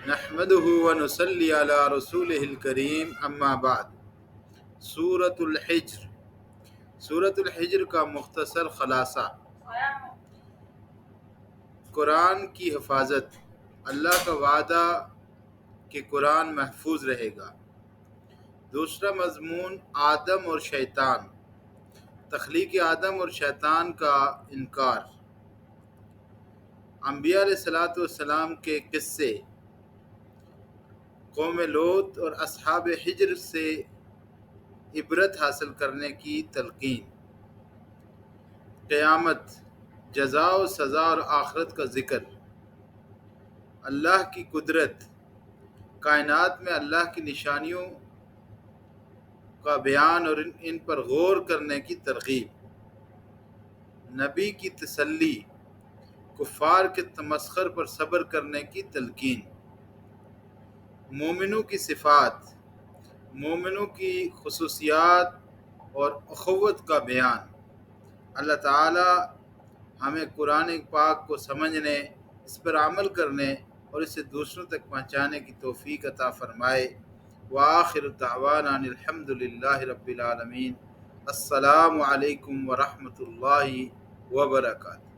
نحمده ونصلي على رسوله الكريم اما بعد۔ سورۃ الحجر۔ سورۃ الحجر کا مختصر خلاصہ: قرآن کی حفاظت، اللہ کا وعدہ کہ قرآن محفوظ رہے گا۔ دوسرا مضمون آدم اور شیطان، تخلیق آدم اور شیطان کا انکار، انبیاء علیہ السلام کے قصے، قوم لوط اور اصحاب حجر سے عبرت حاصل کرنے کی تلقین، قیامت، جزا و سزا اور آخرت کا ذکر، اللہ کی قدرت، کائنات میں اللہ کی نشانیوں کا بیان اور ان پر غور کرنے کی ترغیب، نبی کی تسلی، کفار کے تمسخر پر صبر کرنے کی تلقین، مومنوں کی صفات، مومنوں کی خصوصیات اور اخوت کا بیان۔ اللہ تعالی ہمیں قرآن پاک کو سمجھنے، اس پر عمل کرنے اور اسے دوسروں تک پہنچانے کی توفیق عطا فرمائے۔ وآخر دعوانا ان الحمد للہ رب العالمین۔ السلام علیکم ورحمۃ اللہ وبرکاتہ۔